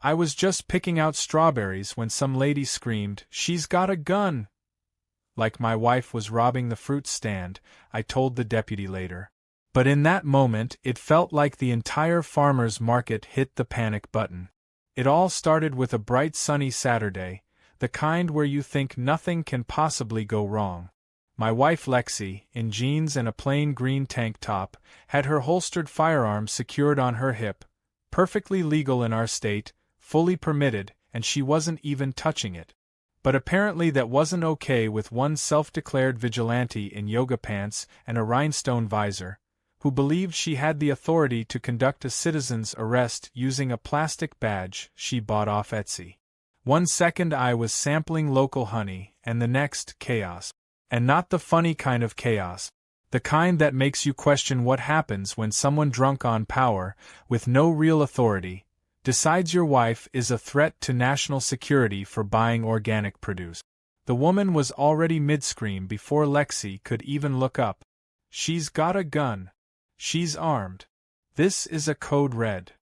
I was just picking out strawberries when some lady screamed, "She's got a gun!" Like my wife was robbing the fruit stand, I told the deputy later. But in that moment it felt like the entire farmer's market hit the panic button. It all started with a bright sunny Saturday, the kind where you think nothing can possibly go wrong. My wife Lexi, in jeans and a plain green tank top, had her holstered firearm secured on her hip, perfectly legal in our state, fully permitted, and she wasn't even touching it. But apparently that wasn't okay with one self-declared vigilante in yoga pants and a rhinestone visor, who believed she had the authority to conduct a citizen's arrest using a plastic badge she bought off Etsy. 1 second I was sampling local honey, and the next, chaos. And not the funny kind of chaos. The kind that makes you question what happens when someone drunk on power, with no real authority, decides your wife is a threat to national security for buying organic produce. The woman was already mid-scream before Lexi could even look up. She's got a gun. She's armed. This is a code red.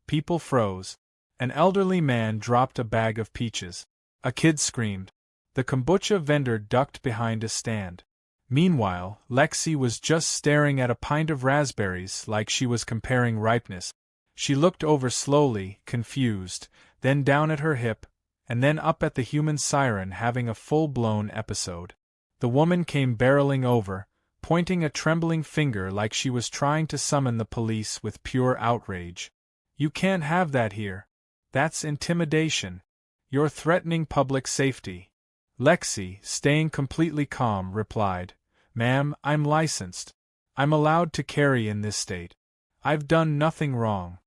People froze. An elderly man dropped a bag of peaches. A kid screamed. The kombucha vendor ducked behind a stand. Meanwhile, Lexi was just staring at a pint of raspberries like she was comparing ripeness. She looked over slowly, confused, then down at her hip, and then up at the human siren having a full-blown episode. The woman came barreling over, pointing a trembling finger like she was trying to summon the police with pure outrage. "You can't have that here. That's intimidation. You're threatening public safety." Lexi, staying completely calm, replied, "Ma'am, I'm licensed. I'm allowed to carry in this state. I've done nothing wrong."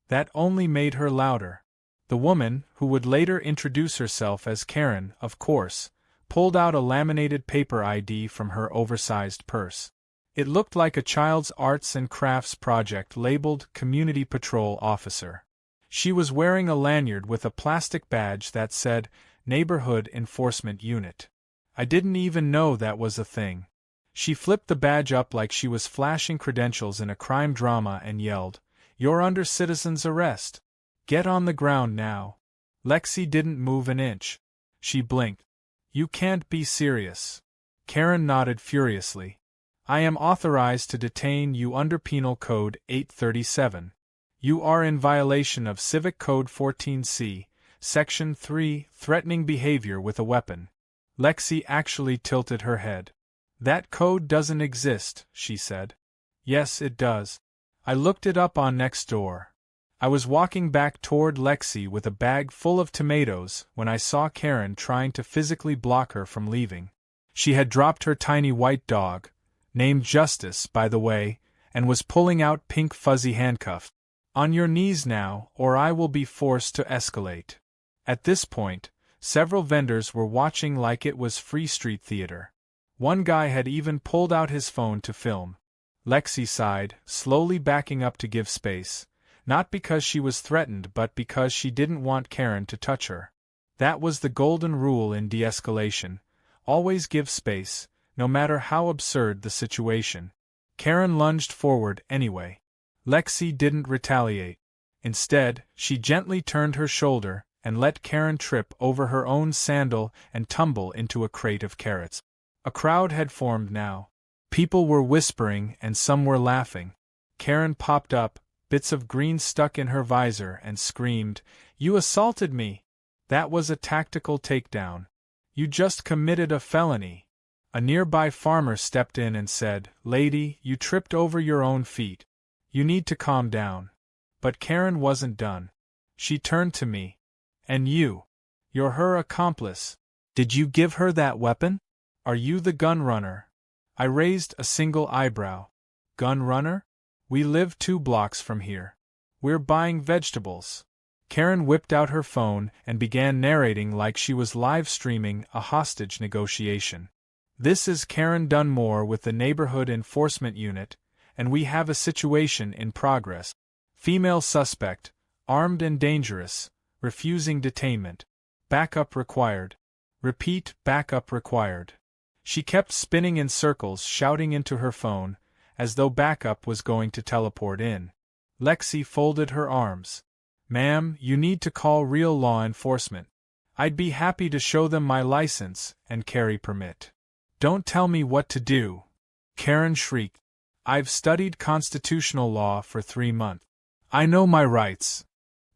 That only made her louder. The woman, who would later introduce herself as Karen, of course, pulled out a laminated paper ID from her oversized purse. It looked like a child's arts and crafts project labeled Community Patrol Officer. She was wearing a lanyard with a plastic badge that said, Neighborhood Enforcement Unit. I didn't even know that was a thing. She flipped the badge up like she was flashing credentials in a crime drama and yelled, "You're under citizen's arrest. Get on the ground now." Lexi didn't move an inch. She blinked. "You can't be serious." Karen nodded furiously. "I am authorized to detain you under Penal Code 837. You are in violation of Civic Code 14C. Section 3, Threatening Behavior with a Weapon." Lexi actually tilted her head. "That code doesn't exist," she said. "Yes, it does. I looked it up on Nextdoor." I was walking back toward Lexi with a bag full of tomatoes when I saw Karen trying to physically block her from leaving. She had dropped her tiny white dog, named Justice, by the way, and was pulling out pink fuzzy handcuffs. "On your knees now, or I will be forced to escalate." At this point, several vendors were watching like it was Free Street Theater. One guy had even pulled out his phone to film. Lexi sighed, slowly backing up to give space, not because she was threatened but because she didn't want Karen to touch her. That was the golden rule in de-escalation: always give space, no matter how absurd the situation. Karen lunged forward anyway. Lexi didn't retaliate. Instead, she gently turned her shoulder and let Karen trip over her own sandal and tumble into a crate of carrots. A crowd had formed now. People were whispering and some were laughing. Karen popped up, bits of green stuck in her visor, and screamed, "You assaulted me! That was a tactical takedown. You just committed a felony." A nearby farmer stepped in and said, "Lady, you tripped over your own feet. You need to calm down." But Karen wasn't done. She turned to me. "And you? You're her accomplice. Did you give her that weapon? Are you the gun runner?" I raised a single eyebrow. "Gun runner? We live 2 blocks from here. We're buying vegetables." Karen whipped out her phone and began narrating like she was live streaming a hostage negotiation. "This is Karen Dunmore with the Neighborhood Enforcement Unit, and we have a situation in progress. Female suspect, armed and dangerous, refusing detainment. Backup required. Repeat, backup required." She kept spinning in circles, shouting into her phone, as though backup was going to teleport in. Lexi folded her arms. Ma'am, you need to call real law enforcement. I'd be happy to show them my license and carry permit. Don't tell me what to do. Karen shrieked. I've studied constitutional law for 3 months. I know my rights.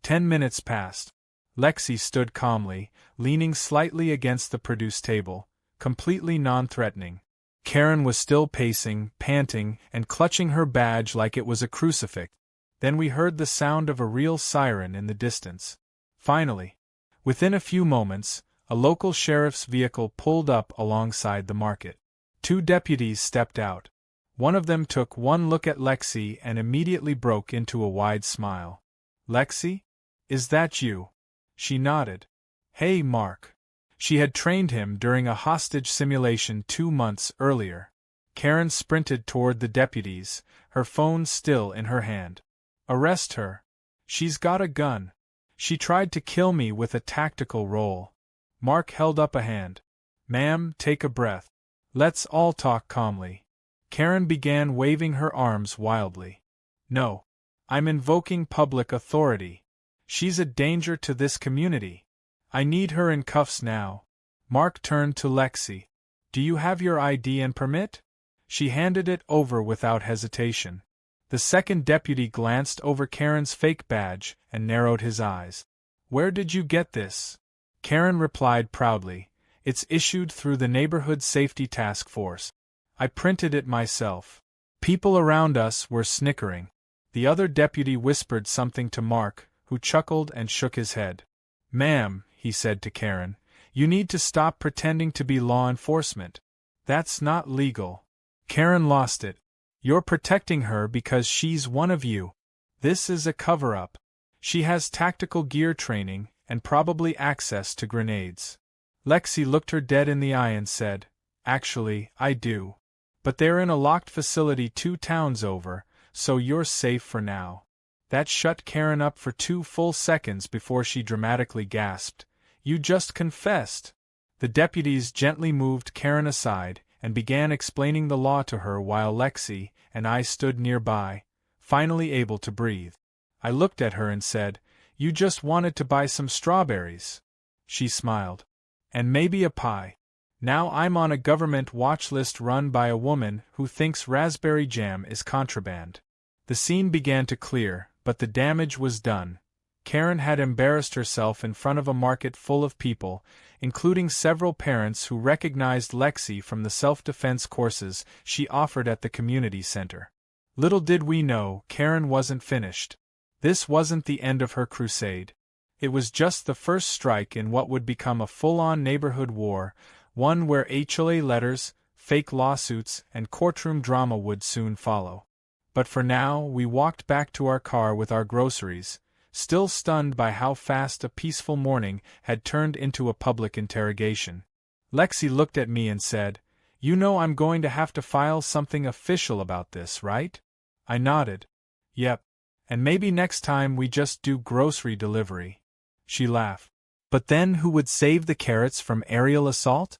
10 minutes passed. Lexi stood calmly, leaning slightly against the produce table, completely non-threatening. Karen was still pacing, panting, and clutching her badge like it was a crucifix. Then we heard the sound of a real siren in the distance. Finally, within a few moments, a local sheriff's vehicle pulled up alongside the market. 2 deputies stepped out. One of them took one look at Lexi and immediately broke into a wide smile. Lexi? Is that you? She nodded. Hey, Mark. She had trained him during a hostage simulation 2 months earlier. Karen sprinted toward the deputies, her phone still in her hand. Arrest her. She's got a gun. She tried to kill me with a tactical role. Mark held up a hand. Ma'am, take a breath. Let's all talk calmly. Karen began waving her arms wildly. No. I'm invoking public authority. She's a danger to this community. I need her in cuffs now. Mark turned to Lexi. Do you have your ID and permit? She handed it over without hesitation. The second deputy glanced over Karen's fake badge and narrowed his eyes. Where did you get this? Karen replied proudly. It's issued through the Neighborhood Safety Task Force. I printed it myself. People around us were snickering. The other deputy whispered something to Mark, who chuckled and shook his head. Ma'am, he said to Karen, you need to stop pretending to be law enforcement. That's not legal. Karen lost it. You're protecting her because she's one of you. This is a cover-up. She has tactical gear training and probably access to grenades. Lexi looked her dead in the eye and said, Actually, I do. But they're in a locked facility 2 towns over, so you're safe for now. That shut Karen up for 2 full seconds before she dramatically gasped. You just confessed. The deputies gently moved Karen aside and began explaining the law to her while Lexi and I stood nearby, finally able to breathe. I looked at her and said, You just wanted to buy some strawberries. She smiled. And maybe a pie. Now I'm on a government watch list run by a woman who thinks raspberry jam is contraband. The scene began to clear, but the damage was done. Karen had embarrassed herself in front of a market full of people, including several parents who recognized Lexi from the self-defense courses she offered at the community center. Little did we know, Karen wasn't finished. This wasn't the end of her crusade. It was just the first strike in what would become a full-on neighborhood war, one where HOA letters, fake lawsuits, and courtroom drama would soon follow. But for now, we walked back to our car with our groceries, still stunned by how fast a peaceful morning had turned into a public interrogation. Lexi looked at me and said, You know I'm going to have to file something official about this, right? I nodded. Yep. And maybe next time we just do grocery delivery. She laughed. But then who would save the carrots from aerial assault?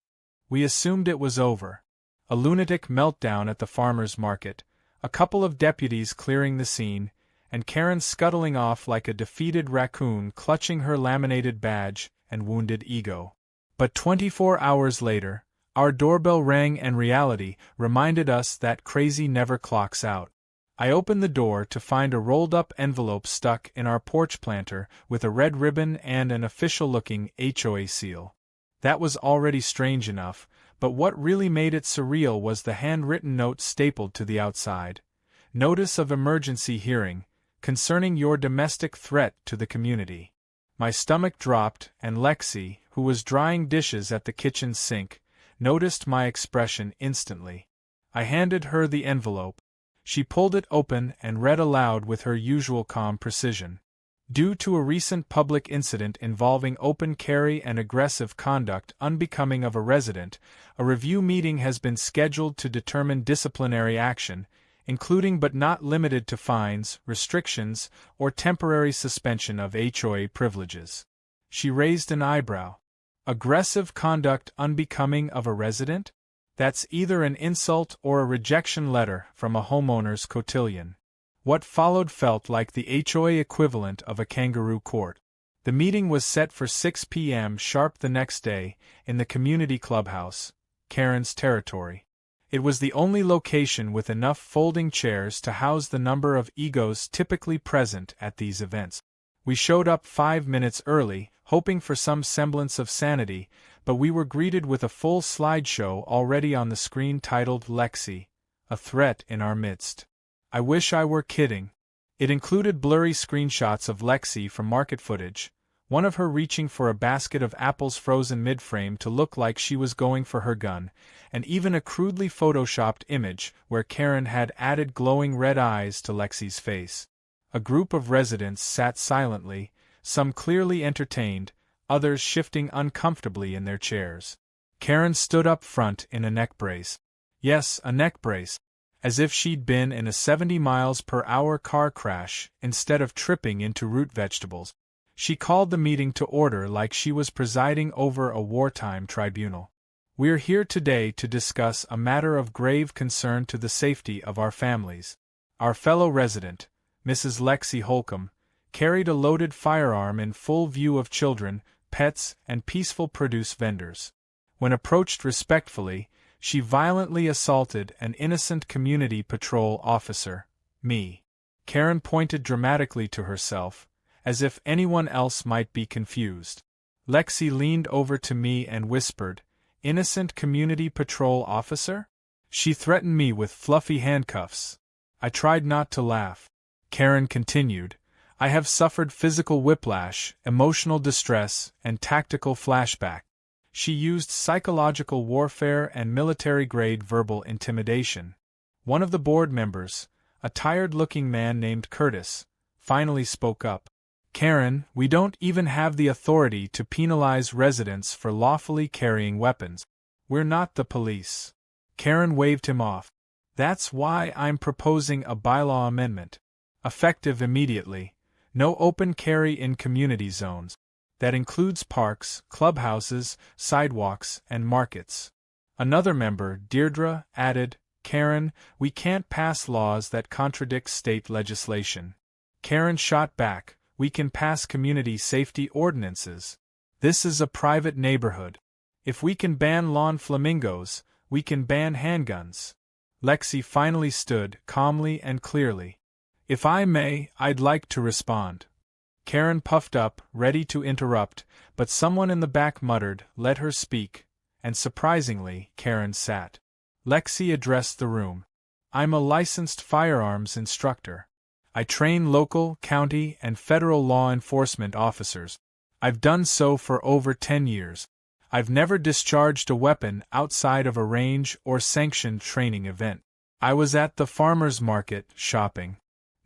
We assumed it was over. A lunatic meltdown at the farmer's market, a couple of deputies clearing the scene, and Karen scuttling off like a defeated raccoon clutching her laminated badge and wounded ego. But 24 hours later, our doorbell rang and reality reminded us that crazy never clocks out. I opened the door to find a rolled-up envelope stuck in our porch planter with a red ribbon and an official-looking HOA seal. That was already strange enough, but what really made it surreal was the handwritten note stapled to the outside. Notice of emergency hearing, concerning your domestic threat to the community. My stomach dropped, and Lexi, who was drying dishes at the kitchen sink, noticed my expression instantly. I handed her the envelope. She pulled it open and read aloud with her usual calm precision. Due to a recent public incident involving open carry and aggressive conduct unbecoming of a resident, a review meeting has been scheduled to determine disciplinary action, including but not limited to fines, restrictions, or temporary suspension of HOA privileges. She raised an eyebrow. Aggressive conduct unbecoming of a resident? That's either an insult or a rejection letter from a homeowner's cotillion. What followed felt like the HOA equivalent of a kangaroo court. The meeting was set for 6 p.m. sharp the next day, in the community clubhouse, Karen's territory. It was the only location with enough folding chairs to house the number of egos typically present at these events. We showed up 5 minutes early, hoping for some semblance of sanity, but we were greeted with a full slideshow already on the screen titled Lexi, a threat in our midst. I wish I were kidding. It included blurry screenshots of Lexi from market footage, one of her reaching for a basket of apples frozen mid-frame to look like she was going for her gun, and even a crudely photoshopped image where Karen had added glowing red eyes to Lexi's face. A group of residents sat silently, some clearly entertained, others shifting uncomfortably in their chairs. Karen stood up front in a neck brace. Yes, a neck brace. As if she'd been in a 70 miles per hour car crash instead of tripping into root vegetables. She called the meeting to order like she was presiding over a wartime tribunal. We're here today to discuss a matter of grave concern to the safety of our families. Our fellow resident, Mrs. Lexi Holcomb, carried a loaded firearm in full view of children, pets, and peaceful produce vendors. When approached respectfully, she violently assaulted an innocent community patrol officer, me. Karen pointed dramatically to herself, as if anyone else might be confused. Lexi leaned over to me and whispered, "Innocent community patrol officer?" She threatened me with fluffy handcuffs. I tried not to laugh. Karen continued, "I have suffered physical whiplash, emotional distress, and tactical flashback." She used psychological warfare and military-grade verbal intimidation. One of the board members, a tired-looking man named Curtis, finally spoke up. "Karen, we don't even have the authority to penalize residents for lawfully carrying weapons. We're not the police." Karen waved him off. "That's why I'm proposing a bylaw amendment. Effective immediately. No open carry in community zones. That includes parks, clubhouses, sidewalks, and markets." Another member, Deirdre, added, "Karen, we can't pass laws that contradict state legislation." Karen shot back, "We can pass community safety ordinances. This is a private neighborhood. If we can ban lawn flamingos, we can ban handguns." Lexi finally stood, calmly and clearly. "If I may, I'd like to respond." Karen puffed up, ready to interrupt, but someone in the back muttered, "Let her speak," and surprisingly, Karen sat. Lexi addressed the room. "I'm a licensed firearms instructor. I train local, county, and federal law enforcement officers. I've done so for over 10 years. I've never discharged a weapon outside of a range or sanctioned training event. I was at the farmer's market, shopping.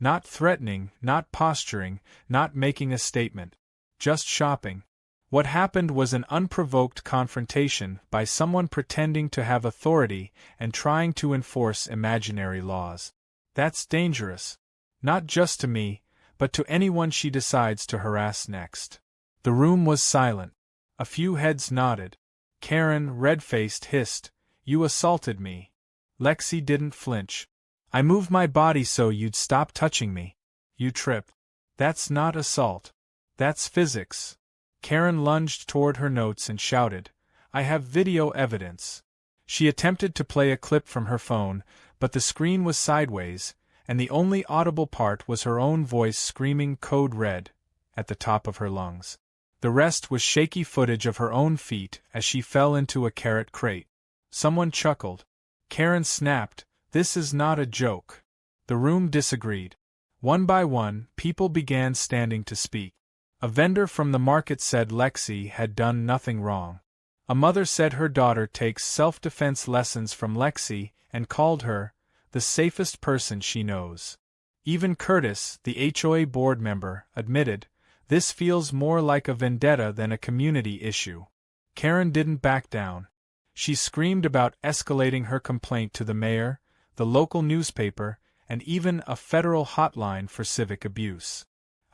Not threatening, not posturing, not making a statement. Just shopping. What happened was an unprovoked confrontation by someone pretending to have authority and trying to enforce imaginary laws. That's dangerous. Not just to me, but to anyone she decides to harass next." The room was silent. A few heads nodded. Karen, red-faced, hissed, "You assaulted me." Lexi didn't flinch. "I moved my body so you'd stop touching me. You tripped. That's not assault. That's physics." Karen lunged toward her notes and shouted, "I have video evidence." She attempted to play a clip from her phone, but the screen was sideways, and the only audible part was her own voice screaming "Code Red" at the top of her lungs. The rest was shaky footage of her own feet as she fell into a carrot crate. Someone chuckled. Karen snapped, "This is not a joke." The room disagreed. One by one, people began standing to speak. A vendor from the market said Lexi had done nothing wrong. A mother said her daughter takes self-defense lessons from Lexi and called her the safest person she knows. Even Curtis, the HOA board member, admitted, "This feels more like a vendetta than a community issue." Karen didn't back down. She screamed about escalating her complaint to the mayor, the local newspaper, and even a federal hotline for civic abuse.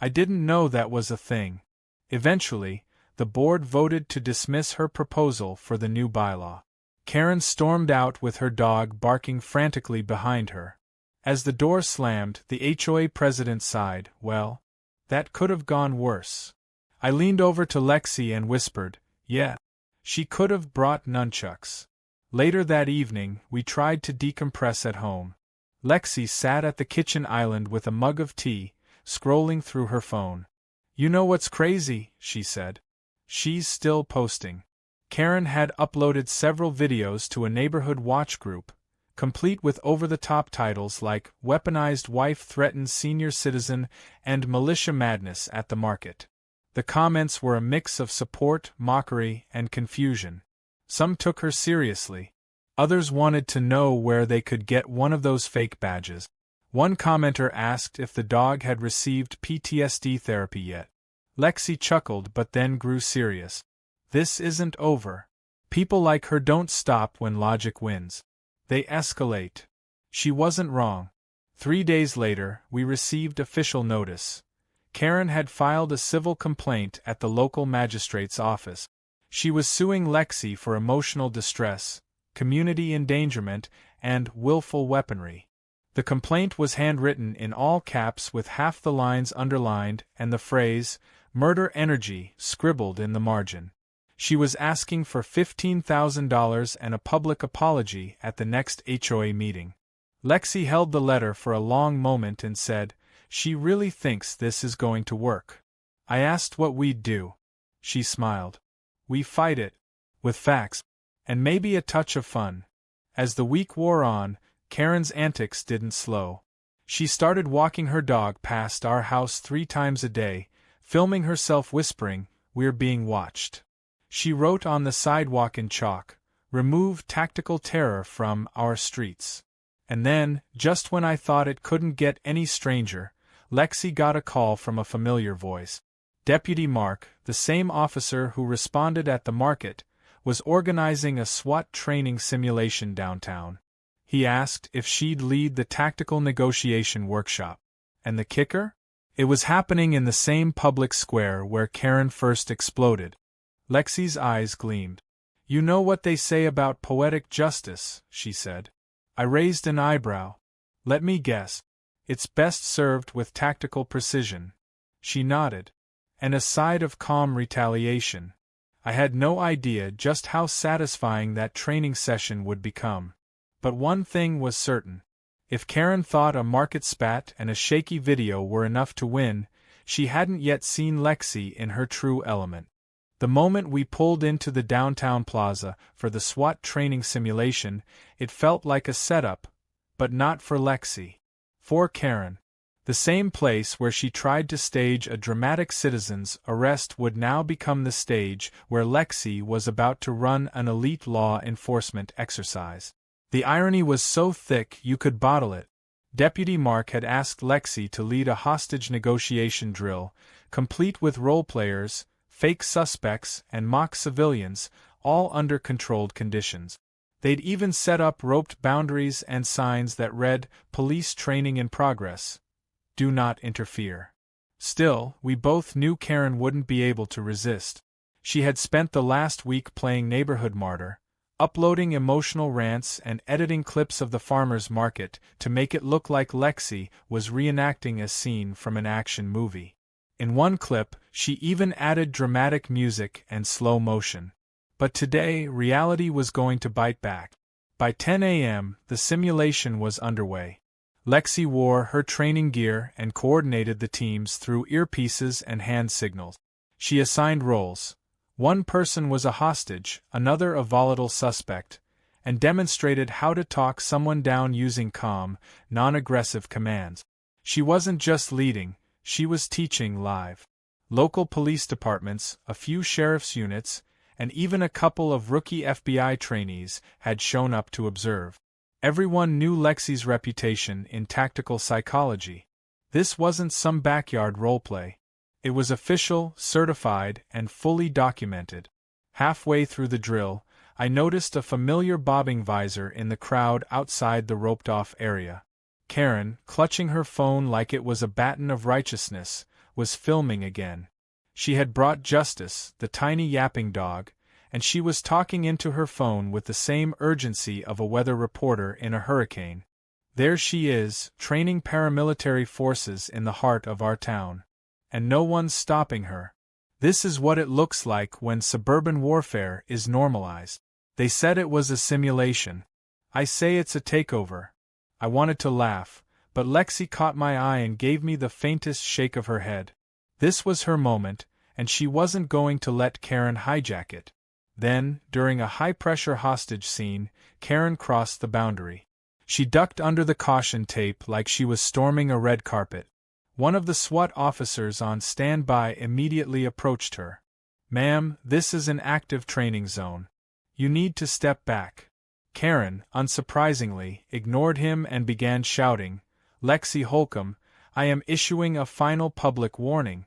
I didn't know that was a thing. Eventually, the board voted to dismiss her proposal for the new bylaw. Karen stormed out with her dog barking frantically behind her. As the door slammed, the HOA president sighed. Well, that could have gone worse. I leaned over to Lexi and whispered, yeah, she could have brought nunchucks. Later that evening, we tried to decompress at home. Lexi sat at the kitchen island with a mug of tea, scrolling through her phone. You know what's crazy? She said. She's still posting. Karen had uploaded several videos to a neighborhood watch group, complete with over-the-top titles like Weaponized Wife Threatens Senior Citizen and Militia Madness at the Market. The comments were a mix of support, mockery, and confusion. Some took her seriously. Others wanted to know where they could get one of those fake badges. One commenter asked if the dog had received PTSD therapy yet. Lexi chuckled but then grew serious. This isn't over. People like her don't stop when logic wins. They escalate. She wasn't wrong. 3 days later, we received official notice. Karen had filed a civil complaint at the local magistrate's office. She was suing Lexi for emotional distress, community endangerment, and willful weaponry. The complaint was handwritten in all caps with half the lines underlined and the phrase, "Murder Energy," scribbled in the margin. She was asking for $15,000 and a public apology at the next HOA meeting. Lexi held the letter for a long moment and said, "She really thinks this is going to work." I asked what we'd do. She smiled. "We fight it. With facts. And maybe a touch of fun." As the week wore on, Karen's antics didn't slow. She started walking her dog past our house 3 times a day, filming herself whispering, "We're being watched." She wrote on the sidewalk in chalk, "Remove tactical terror from our streets." And then, just when I thought it couldn't get any stranger, Lexi got a call from a familiar voice. Deputy Mark, the same officer who responded at the market, was organizing a SWAT training simulation downtown. He asked if she'd lead the tactical negotiation workshop. And the kicker? It was happening in the same public square where Karen first exploded. Lexi's eyes gleamed. "You know what they say about poetic justice," she said. I raised an eyebrow. "Let me guess. It's best served with tactical precision." She nodded. And a side of calm retaliation. I had no idea just how satisfying that training session would become. But one thing was certain. If Karen thought a market spat and a shaky video were enough to win, she hadn't yet seen Lexi in her true element. The moment we pulled into the downtown plaza for the SWAT training simulation, it felt like a setup, but not for Lexi. For Karen. The same place where she tried to stage a dramatic citizen's arrest would now become the stage where Lexi was about to run an elite law enforcement exercise. The irony was so thick you could bottle it. Deputy Mark had asked Lexi to lead a hostage negotiation drill, complete with role players, fake suspects, and mock civilians, all under controlled conditions. They'd even set up roped boundaries and signs that read, "Police Training in Progress. Do not interfere." Still, we both knew Karen wouldn't be able to resist. She had spent the last week playing neighborhood martyr, uploading emotional rants and editing clips of the farmer's market to make it look like Lexi was reenacting a scene from an action movie. In one clip, she even added dramatic music and slow motion. But today, reality was going to bite back. By 10 a.m., the simulation was underway. Lexi wore her training gear and coordinated the teams through earpieces and hand signals. She assigned roles. One person was a hostage, another a volatile suspect, and demonstrated how to talk someone down using calm, non-aggressive commands. She wasn't just leading, she was teaching live. Local police departments, a few sheriff's units, and even a couple of rookie FBI trainees had shown up to observe. Everyone knew Lexi's reputation in tactical psychology. This wasn't some backyard roleplay. It was official, certified, and fully documented. Halfway through the drill, I noticed a familiar bobbing visor in the crowd outside the roped-off area. Karen, clutching her phone like it was a baton of righteousness, was filming again. She had brought Justice, the tiny yapping dog, and she was talking into her phone with the same urgency of a weather reporter in a hurricane. There she is, training paramilitary forces in the heart of our town. And no one's stopping her. This is what it looks like when suburban warfare is normalized. They said it was a simulation. I say it's a takeover. I wanted to laugh, but Lexi caught my eye and gave me the faintest shake of her head. This was her moment, and she wasn't going to let Karen hijack it. Then, during a high-pressure hostage scene, Karen crossed the boundary. She ducked under the caution tape like she was storming a red carpet. One of the SWAT officers on standby immediately approached her. "Ma'am, this is an active training zone. You need to step back." Karen, unsurprisingly, ignored him and began shouting, "Lexi Holcomb, I am issuing a final public warning.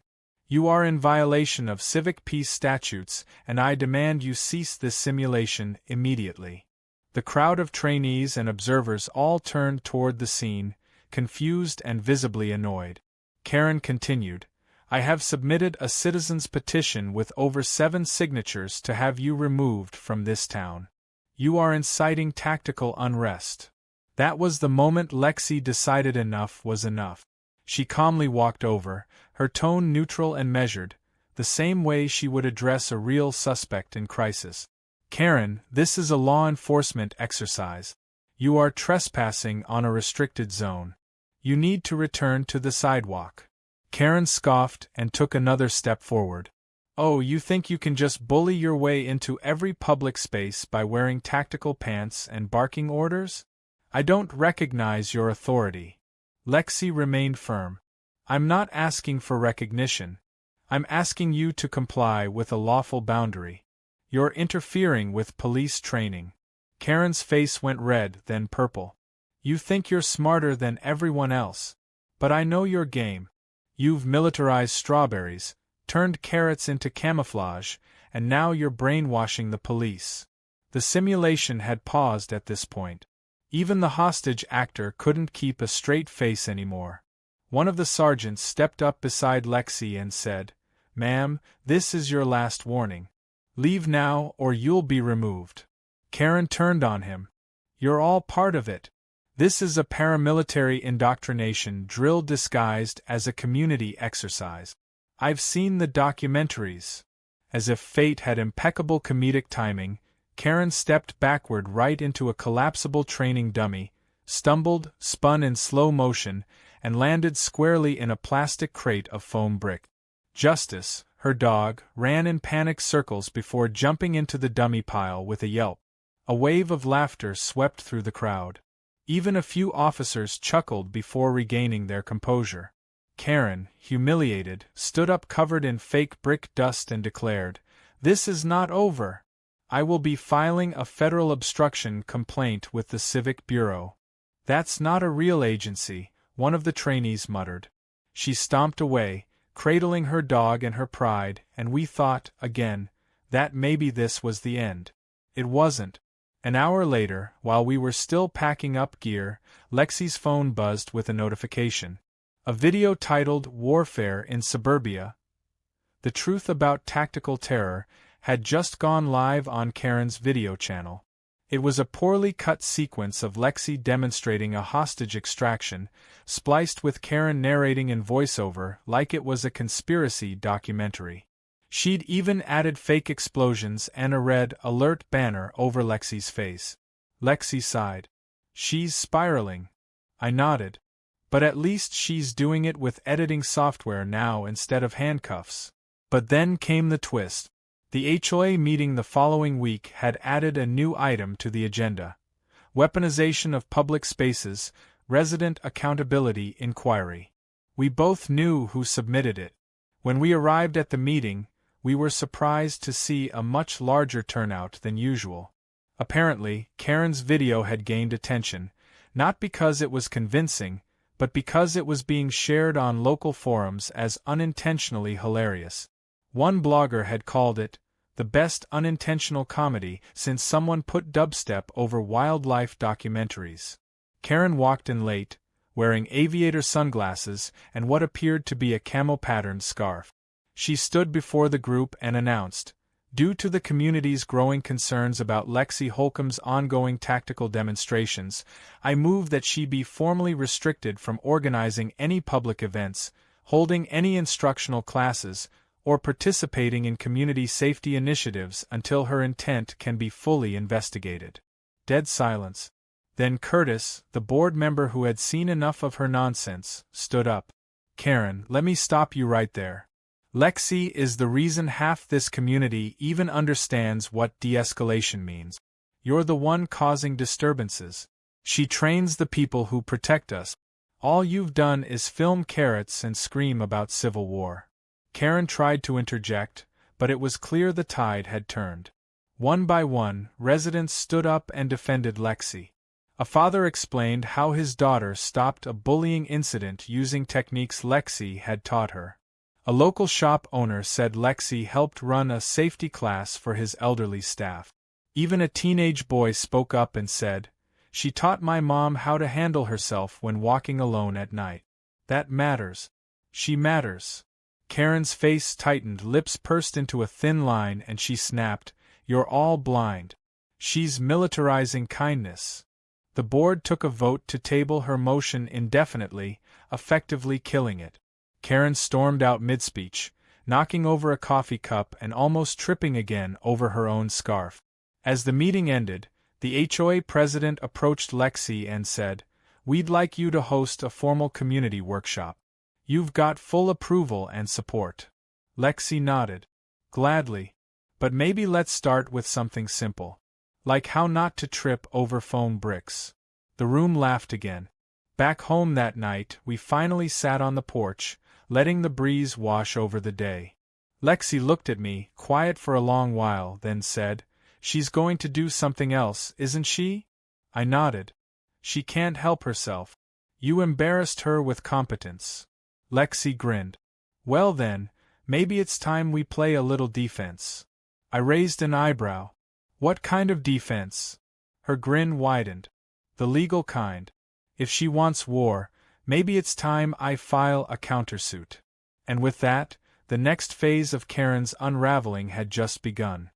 You are in violation of civic peace statutes, and I demand you cease this simulation immediately." The crowd of trainees and observers all turned toward the scene, confused and visibly annoyed. Karen continued, "I have submitted a citizen's petition with over 7 signatures to have you removed from this town. You are inciting tactical unrest." That was the moment Lexi decided enough was enough. She calmly walked over, her tone neutral and measured, the same way she would address a real suspect in crisis. "Karen, this is a law enforcement exercise. You are trespassing on a restricted zone. You need to return to the sidewalk." Karen scoffed and took another step forward. "Oh, you think you can just bully your way into every public space by wearing tactical pants and barking orders? I don't recognize your authority." Lexi remained firm. "I'm not asking for recognition. I'm asking you to comply with a lawful boundary. You're interfering with police training." Karen's face went red, then purple. "You think you're smarter than everyone else. But I know your game. You've militarized strawberries, turned carrots into camouflage, and now you're brainwashing the police." The simulation had paused at this point. Even the hostage actor couldn't keep a straight face anymore. One of the sergeants stepped up beside Lexi and said, "Ma'am, this is your last warning. Leave now or you'll be removed." Karen turned on him. "You're all part of it. This is a paramilitary indoctrination drill disguised as a community exercise. I've seen the documentaries." As if fate had impeccable comedic timing, Karen stepped backward right into a collapsible training dummy, stumbled, spun in slow motion, and landed squarely in a plastic crate of foam brick. Justice, her dog, ran in panic circles before jumping into the dummy pile with a yelp. A wave of laughter swept through the crowd. Even a few officers chuckled before regaining their composure. Karen, humiliated, stood up covered in fake brick dust and declared, "This is not over. I will be filing a federal obstruction complaint with the Civic Bureau." "That's not a real agency," one of the trainees muttered. She stomped away, cradling her dog and her pride, and we thought, again, that maybe this was the end. It wasn't. An hour later, while we were still packing up gear, Lexi's phone buzzed with a notification. A video titled "Warfare in Suburbia: The Truth About Tactical Terror" had just gone live on Karen's video channel. It was a poorly cut sequence of Lexi demonstrating a hostage extraction, spliced with Karen narrating in voiceover like it was a conspiracy documentary. She'd even added fake explosions and a red alert banner over Lexi's face. Lexi sighed. "She's spiraling." I nodded. "But at least she's doing it with editing software now instead of handcuffs." But then came the twist. The HOA meeting the following week had added a new item to the agenda: weaponization of public spaces, resident accountability inquiry. We both knew who submitted it. When we arrived at the meeting, we were surprised to see a much larger turnout than usual. Apparently, Karen's video had gained attention, not because it was convincing, but because it was being shared on local forums as unintentionally hilarious. One blogger had called it the best unintentional comedy since someone put dubstep over wildlife documentaries. Karen walked in late, wearing aviator sunglasses and what appeared to be a camo-patterned scarf. She stood before the group and announced, Due to the community's growing concerns about Lexi Holcomb's ongoing tactical demonstrations, I moved that she be formally restricted from organizing any public events, holding any instructional classes, or participating in community safety initiatives until her intent can be fully investigated. Dead silence. Then Curtis, the board member who had seen enough of her nonsense, stood up. Karen, let me stop you right there. Lexi is the reason half this community even understands what de-escalation means. You're the one causing disturbances. She trains the people who protect us. All you've done is film carrots and scream about civil war. Karen tried to interject, but it was clear the tide had turned. One by one, residents stood up and defended Lexi. A father explained how his daughter stopped a bullying incident using techniques Lexi had taught her. A local shop owner said Lexi helped run a safety class for his elderly staff. Even a teenage boy spoke up and said, "She taught my mom how to handle herself when walking alone at night. That matters. She matters." Karen's face tightened, lips pursed into a thin line, and she snapped, "You're all blind. She's militarizing kindness." The board took a vote to table her motion indefinitely, effectively killing it. Karen stormed out mid-speech, knocking over a coffee cup and almost tripping again over her own scarf. As the meeting ended, the HOA president approached Lexi and said, "We'd like you to host a formal community workshop. You've got full approval and support." Lexi nodded. "Gladly. But maybe let's start with something simple. Like how not to trip over phone bricks." The room laughed again. Back home that night, we finally sat on the porch, letting the breeze wash over the day. Lexi looked at me, quiet for a long while, then said, "She's going to do something else, isn't she?" I nodded. "She can't help herself. You embarrassed her with competence." Lexi grinned. "Well then, maybe it's time we play a little defense." I raised an eyebrow. "What kind of defense?" Her grin widened. "The legal kind. If she wants war, maybe it's time I file a countersuit." And with that, the next phase of Karen's unraveling had just begun.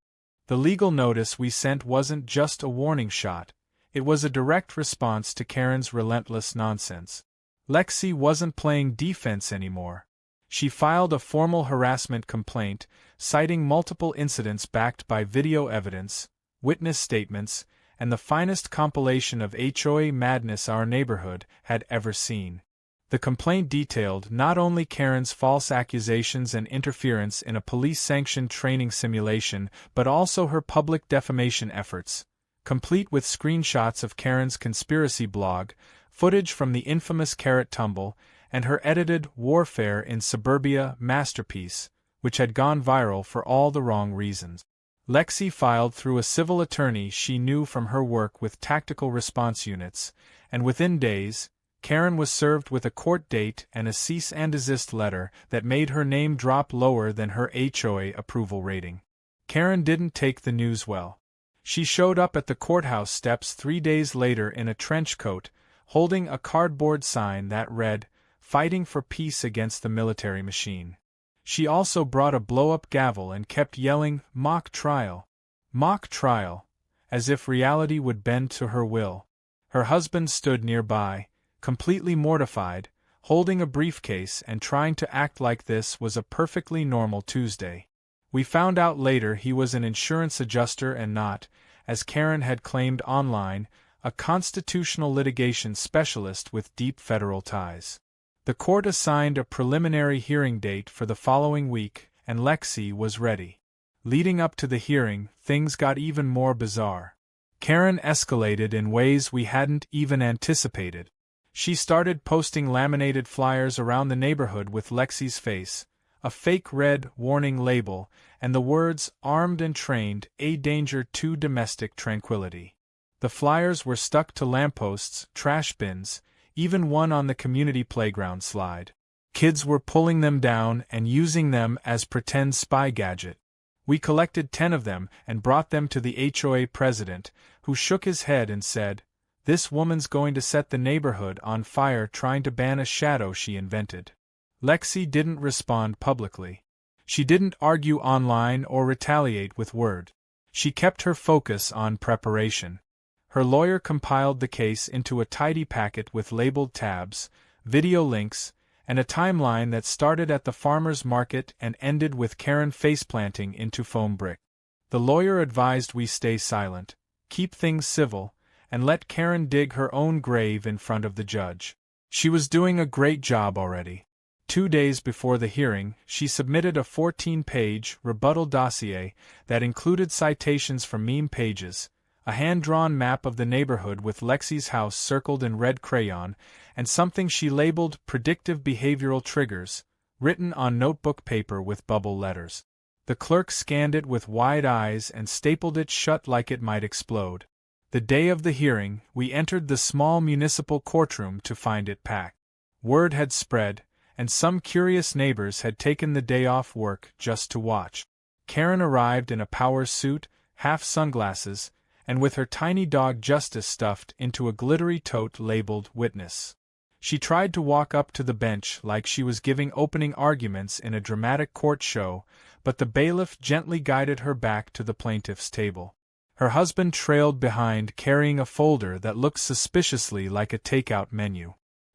The legal notice we sent wasn't just a warning shot, it was a direct response to Karen's relentless nonsense. Lexi wasn't playing defense anymore. She filed a formal harassment complaint, citing multiple incidents backed by video evidence, witness statements, and the finest compilation of HOA madness our neighborhood had ever seen. The complaint detailed not only Karen's false accusations and interference in a police-sanctioned training simulation, but also her public defamation efforts, complete with screenshots of Karen's conspiracy blog, footage from the infamous Carrot Tumble, and her edited Warfare in Suburbia masterpiece, which had gone viral for all the wrong reasons. Lexi filed through a civil attorney she knew from her work with tactical response units, and within days, Karen was served with a court date and a cease and desist letter that made her name drop lower than her HOA approval rating. Karen didn't take the news well. She showed up at the courthouse steps 3 days later in a trench coat, holding a cardboard sign that read, "Fighting for Peace Against the Military Machine." She also brought a blow-up gavel and kept yelling, "Mock trial! Mock trial!" as if reality would bend to her will. Her husband stood nearby, completely mortified, holding a briefcase and trying to act like this was a perfectly normal Tuesday. We found out later he was an insurance adjuster and not, as Karen had claimed online, a constitutional litigation specialist with deep federal ties. The court assigned a preliminary hearing date for the following week, and Lexi was ready. Leading up to the hearing, things got even more bizarre. Karen escalated in ways we hadn't even anticipated. She started posting laminated flyers around the neighborhood with Lexi's face, a fake red warning label, and the words, "Armed and trained, a danger to domestic tranquility." The flyers were stuck to lampposts, trash bins, even one on the community playground slide. Kids were pulling them down and using them as pretend spy gadget. We collected 10 of them and brought them to the HOA president, who shook his head and said, "This woman's going to set the neighborhood on fire trying to ban a shadow she invented." Lexi didn't respond publicly. She didn't argue online or retaliate with word. She kept her focus on preparation. Her lawyer compiled the case into a tidy packet with labeled tabs, video links, and a timeline that started at the farmer's market and ended with Karen faceplanting into foam brick. The lawyer advised we stay silent, keep things civil, and let Karen dig her own grave in front of the judge. She was doing a great job already. 2 days before the hearing, she submitted a 14-page rebuttal dossier that included citations from meme pages, a hand-drawn map of the neighborhood with Lexi's house circled in red crayon, and something she labeled predictive behavioral triggers, written on notebook paper with bubble letters. The clerk scanned it with wide eyes and stapled it shut like it might explode. The day of the hearing, we entered the small municipal courtroom to find it packed. Word had spread, and some curious neighbors had taken the day off work just to watch. Karen arrived in a power suit, half sunglasses, and with her tiny dog Justice stuffed into a glittery tote labeled Witness. She tried to walk up to the bench like she was giving opening arguments in a dramatic court show, but the bailiff gently guided her back to the plaintiff's table. Her husband trailed behind carrying a folder that looked suspiciously like a takeout menu.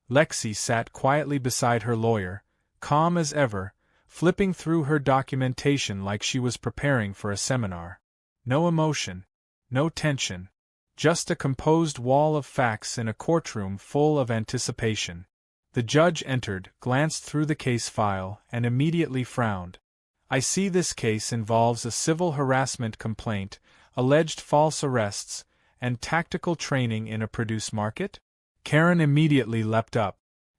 Lexi sat quietly beside her lawyer, calm as ever, flipping through her documentation like she was preparing for a seminar. No emotion, no tension, just a composed wall of facts in a courtroom full of anticipation. The judge entered, glanced through the case file, and immediately frowned. "I see this case involves a civil harassment complaint, alleged false arrests, and tactical training in a produce market?" Karen immediately leapt up.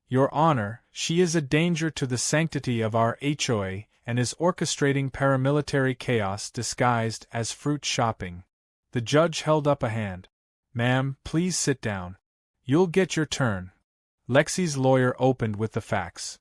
"Your Honor, she is a danger to the sanctity of our HOA and is orchestrating paramilitary chaos disguised as fruit shopping." The judge held up a hand. "Ma'am, please sit down. You'll get your turn." Lexi's lawyer opened with the facts.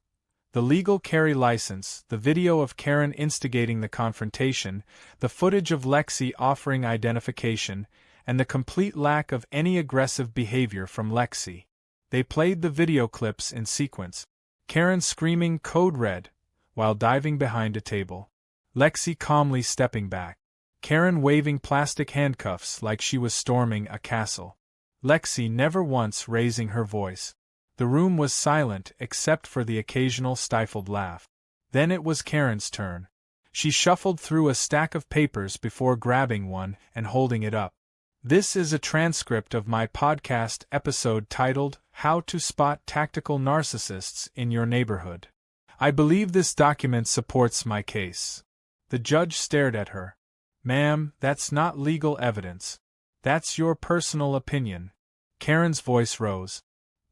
The legal carry license, the video of Karen instigating the confrontation, the footage of Lexi offering identification, and the complete lack of any aggressive behavior from Lexi. They played the video clips in sequence. Karen screaming "Code Red" while diving behind a table. Lexi calmly stepping back. Karen waving plastic handcuffs like she was storming a castle. Lexi never once raising her voice. The room was silent except for the occasional stifled laugh. Then it was Karen's turn. She shuffled through a stack of papers before grabbing one and holding it up. "This is a transcript of my podcast episode titled, 'How to Spot Tactical Narcissists in Your Neighborhood.' I believe this document supports my case." The judge stared at her. "Ma'am, that's not legal evidence. That's your personal opinion." Karen's voice rose.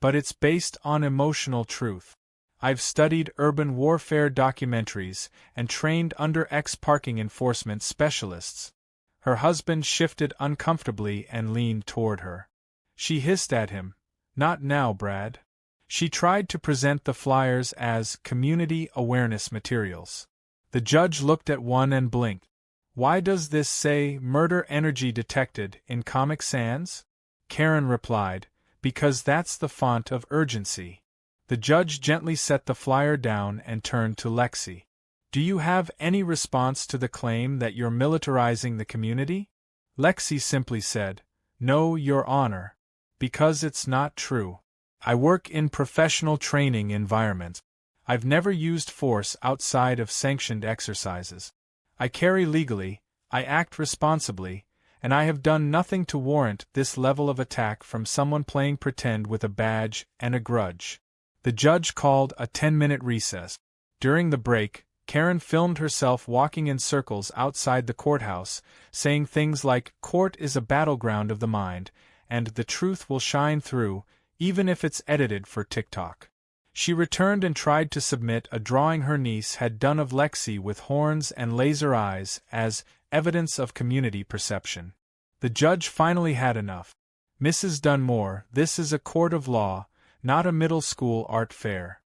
"But it's based on emotional truth. I've studied urban warfare documentaries and trained under ex-parking enforcement specialists." Her husband shifted uncomfortably and leaned toward her. She hissed at him, "Not now, Brad." She tried to present the flyers as community awareness materials. The judge looked at one and blinked. "Why does this say murder energy detected in Comic Sans?" Karen replied, "Because that's the font of urgency." The judge gently set the flyer down and turned to Lexi. "Do you have any response to the claim that you're militarizing the community?" Lexi simply said, "No, Your Honor. Because it's not true. I work in professional training environments. I've never used force outside of sanctioned exercises. I carry legally, I act responsibly, and I have done nothing to warrant this level of attack from someone playing pretend with a badge and a grudge." The judge called a 10-minute recess. During the break, Karen filmed herself walking in circles outside the courthouse, saying things like, "Court is a battleground of the mind, and the truth will shine through, even if it's edited for TikTok." She returned and tried to submit a drawing her niece had done of Lexi with horns and laser eyes as evidence of community perception. The judge finally had enough. "Mrs. Dunmore, this is a court of law, not a middle school art fair.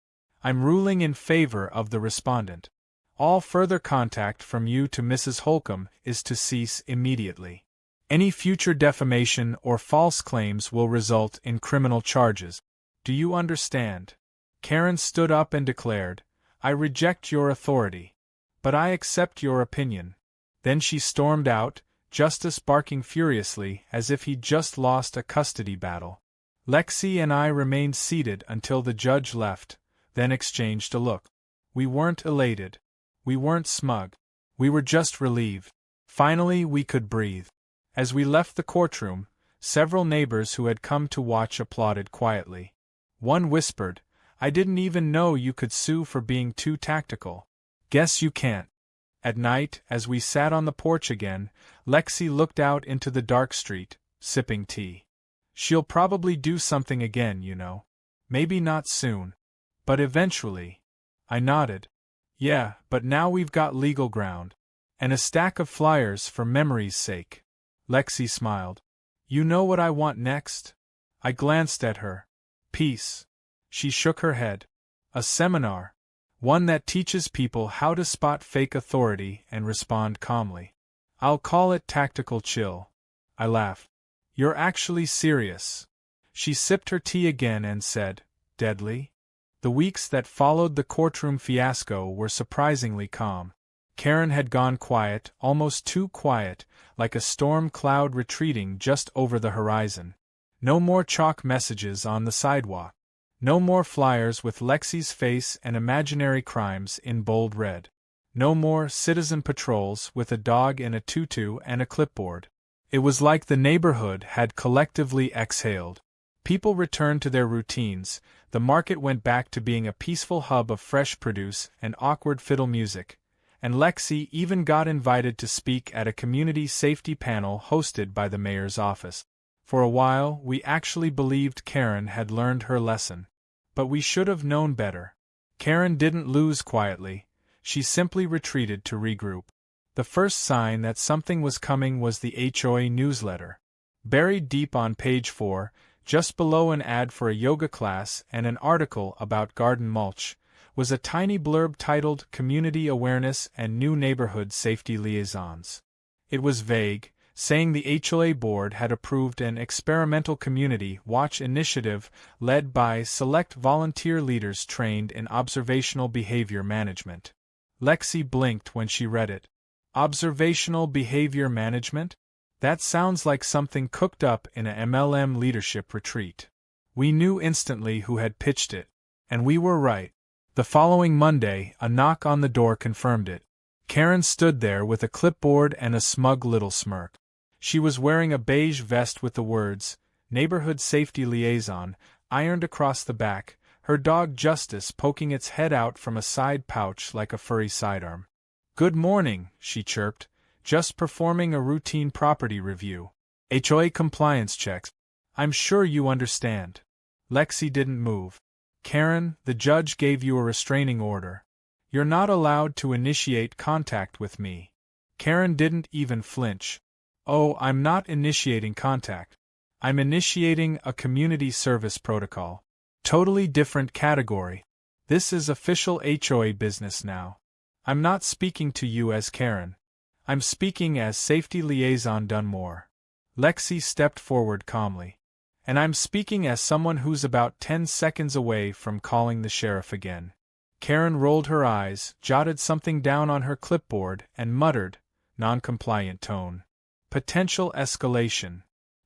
I'm ruling in favor of the respondent. All further contact from you to Mrs. Holcomb is to cease immediately. Any future defamation or false claims will result in criminal charges. Do you understand?" Karen stood up and declared, "I reject your authority." But I accept your opinion." Then she stormed out, Justice barking furiously as if he'd just lost a custody battle. Lexi and I remained seated until the judge left, then exchanged a look. We weren't elated. We weren't smug. We were just relieved. Finally we could breathe. As we left the courtroom, several neighbors who had come to watch applauded quietly. One whispered, "I didn't even know you could sue for being too tactical." "Guess you can't." At night, as we sat on the porch again, Lexi looked out into the dark street, sipping tea. "She'll probably do something again, you know. Maybe not soon. But eventually." I nodded. "Yeah, but now we've got legal ground. And a stack of flyers for memory's sake." Lexi smiled. "You know what I want next?" I glanced at her. "Peace." She shook her head. "A seminar. One that teaches people how to spot fake authority and respond calmly. I'll call it tactical chill." I laughed. "You're actually serious." She sipped her tea again and said, "Deadly?" The weeks that followed the courtroom fiasco were surprisingly calm. Karen had gone quiet, almost too quiet, like a storm cloud retreating just over the horizon. No more chalk messages on the sidewalk. No more flyers with Lexi's face and imaginary crimes in bold red. No more citizen patrols with a dog in a tutu and a clipboard. It was like the neighborhood had collectively exhaled. People returned to their routines, the market went back to being a peaceful hub of fresh produce and awkward fiddle music, and Lexi even got invited to speak at a community safety panel hosted by the mayor's office. For a while, we actually believed Karen had learned her lesson. But we should have known better. Karen didn't lose quietly, she simply retreated to regroup. The first sign that something was coming was the HOA newsletter. Buried deep on page 4, just below an ad for a yoga class and an article about garden mulch, was a tiny blurb titled Community Awareness and New Neighborhood Safety Liaisons. It was vague, saying the HOA board had approved an experimental community watch initiative led by select volunteer leaders trained in observational behavior management. Lexi blinked when she read it. Observational behavior management? That sounds like something cooked up in a MLM leadership retreat. We knew instantly who had pitched it. And we were right. The following Monday, a knock on the door confirmed it. Karen stood there with a clipboard and a smug little smirk. She was wearing a beige vest with the words, Neighborhood Safety Liaison, ironed across the back, her dog Justice poking its head out from a side pouch like a furry sidearm. "Good morning," she chirped. "Just performing a routine property review. HOA compliance checks. I'm sure you understand." Lexi didn't move. "Karen, the judge gave you a restraining order. You're not allowed to initiate contact with me." Karen didn't even flinch. "Oh, I'm not initiating contact. I'm initiating a community service protocol. Totally different category. This is official HOA business now. I'm not speaking to you as Karen. I'm speaking as Safety Liaison Dunmore." Lexi stepped forward calmly. "And I'm speaking as someone who's about 10 seconds away from calling the sheriff again." Karen rolled her eyes, jotted something down on her clipboard, and muttered, non-compliant tone, "Potential escalation."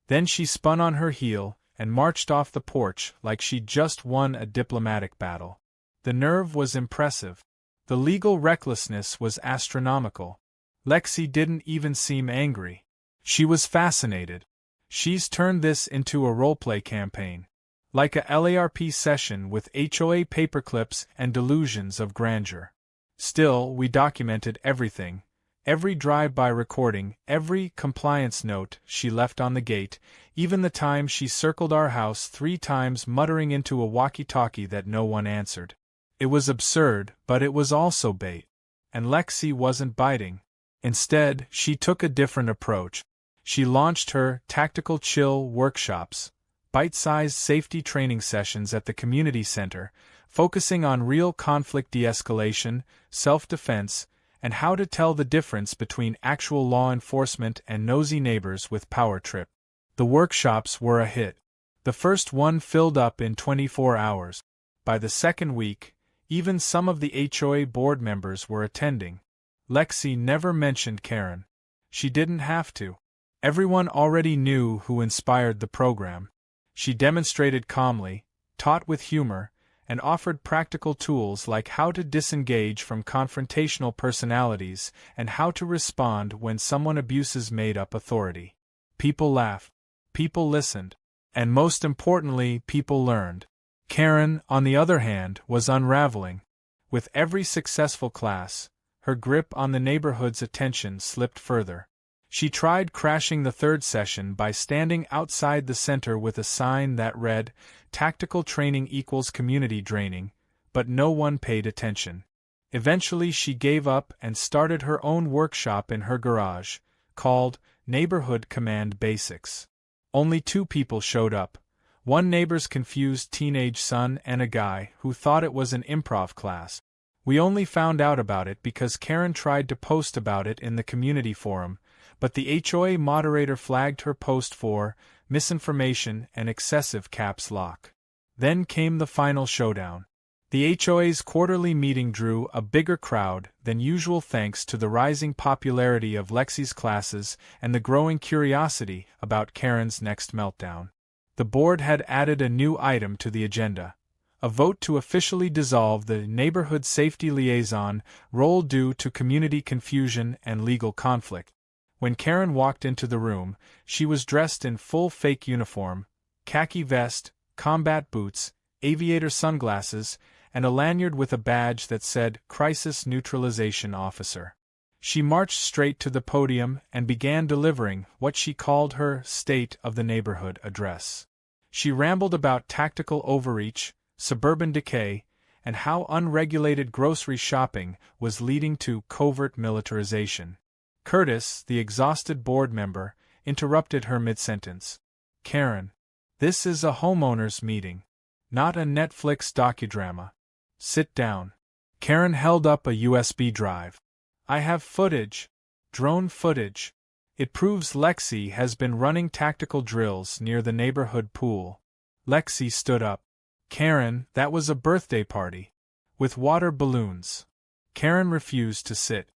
Then she spun on her heel and marched off the porch like she'd just won a diplomatic battle. The nerve was impressive. The legal recklessness was astronomical. Lexi didn't even seem angry. She was fascinated. She's turned this into a roleplay campaign. Like a LARP session with HOA paperclips and delusions of grandeur. Still, we documented everything. Every drive-by recording, every compliance note she left on the gate, even the time she circled our house 3 times muttering into a walkie-talkie that no one answered. It was absurd, but it was also bait. And Lexi wasn't biting. Instead, she took a different approach. She launched her Tactical Chill workshops, bite-sized safety training sessions at the community center, focusing on real conflict de-escalation, self-defense, and how to tell the difference between actual law enforcement and nosy neighbors with power trip. The workshops were a hit. The first one filled up in 24 hours. By the second week, even some of the HOA board members were attending. Lexi never mentioned Karen. She didn't have to. Everyone already knew who inspired the program. She demonstrated calmly, taught with humor, and offered practical tools like how to disengage from confrontational personalities and how to respond when someone abuses made-up authority. People laughed. People listened. And most importantly, people learned. Karen, on the other hand, was unraveling. With every successful class, her grip on the neighborhood's attention slipped further. She tried crashing the third session by standing outside the center with a sign that read, "Tactical training equals community draining," but no one paid attention. Eventually she gave up and started her own workshop in her garage, called Neighborhood Command Basics. Only 2 people showed up. One neighbor's confused teenage son and a guy who thought it was an improv class. We only found out about it because Karen tried to post about it in the community forum, but the HOA moderator flagged her post for misinformation and excessive caps lock. Then came the final showdown. The HOA's quarterly meeting drew a bigger crowd than usual thanks to the rising popularity of Lexi's classes and the growing curiosity about Karen's next meltdown. The board had added a new item to the agenda: a vote to officially dissolve the Neighborhood Safety Liaison role due to community confusion and legal conflict. When Karen walked into the room, she was dressed in full fake uniform, khaki vest, combat boots, aviator sunglasses, and a lanyard with a badge that said Crisis Neutralization Officer. She marched straight to the podium and began delivering what she called her State of the Neighborhood address. She rambled about tactical overreach, suburban decay, and how unregulated grocery shopping was leading to covert militarization. Curtis, the exhausted board member, interrupted her mid-sentence. "Karen, this is a homeowners' meeting, not a Netflix docudrama. Sit down." Karen held up a USB drive. "I have footage. Drone footage. It proves Lexi has been running tactical drills near the neighborhood pool." Lexi stood up. "Karen, that was a birthday party. With water balloons." Karen refused to sit.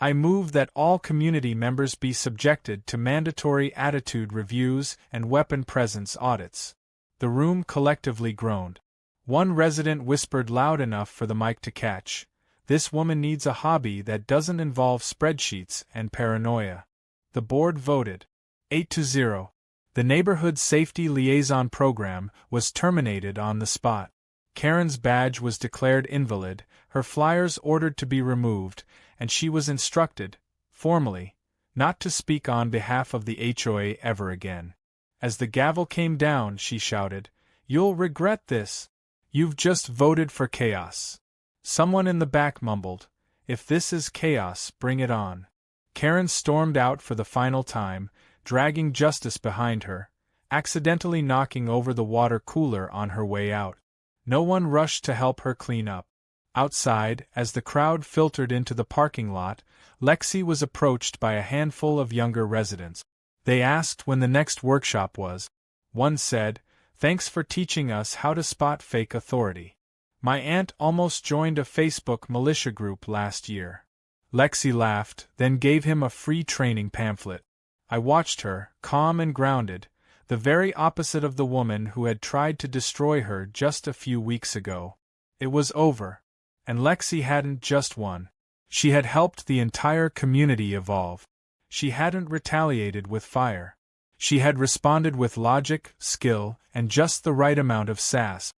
"I move that all community members be subjected to mandatory attitude reviews and weapon presence audits." The room collectively groaned. One resident whispered loud enough for the mic to catch, "This woman needs a hobby that doesn't involve spreadsheets and paranoia." The board voted 8-0. The Neighborhood Safety Liaison program was terminated on the spot. Karen's badge was declared invalid, her flyers ordered to be removed, and she was instructed, formally, not to speak on behalf of the HOA ever again. As the gavel came down, she shouted, "You'll regret this. You've just voted for chaos." Someone in the back mumbled, "If this is chaos, bring it on." Karen stormed out for the final time, dragging Justice behind her, accidentally knocking over the water cooler on her way out. No one rushed to help her clean up. Outside, as the crowd filtered into the parking lot, Lexi was approached by a handful of younger residents. They asked when the next workshop was. One said, "Thanks for teaching us how to spot fake authority. My aunt almost joined a Facebook militia group last year." Lexi laughed, then gave him a free training pamphlet. I watched her, calm and grounded, the very opposite of the woman who had tried to destroy her just a few weeks ago. It was over. And Lexi hadn't just won. She had helped the entire community evolve. She hadn't retaliated with fire. She had responded with logic, skill, and just the right amount of sass.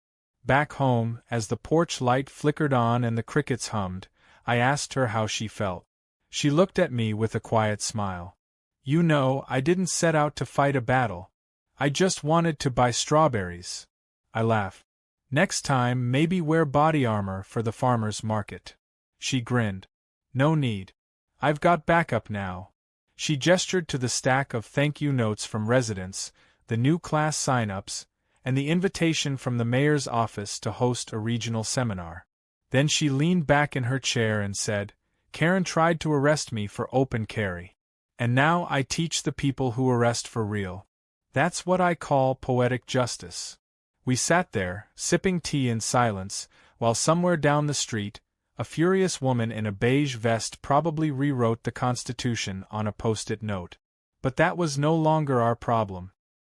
Back home, as the porch light flickered on and the crickets hummed, I asked her how she felt. She looked at me with a quiet smile. "You know, I didn't set out to fight a battle. I just wanted to buy strawberries." I laughed. "Next time, maybe wear body armor for the farmer's market." She grinned. "No need. I've got backup now." She gestured to the stack of thank you notes from residents, the new class sign-ups, and the invitation from the mayor's office to host a regional seminar. Then she leaned back in her chair and said, "Karen tried to arrest me for open carry. And now I teach the people who arrest for real. That's what I call poetic justice." We sat there, sipping tea in silence, while somewhere down the street, A furious woman in a beige vest probably rewrote the Constitution on a post-it note. But that was no longer our problem.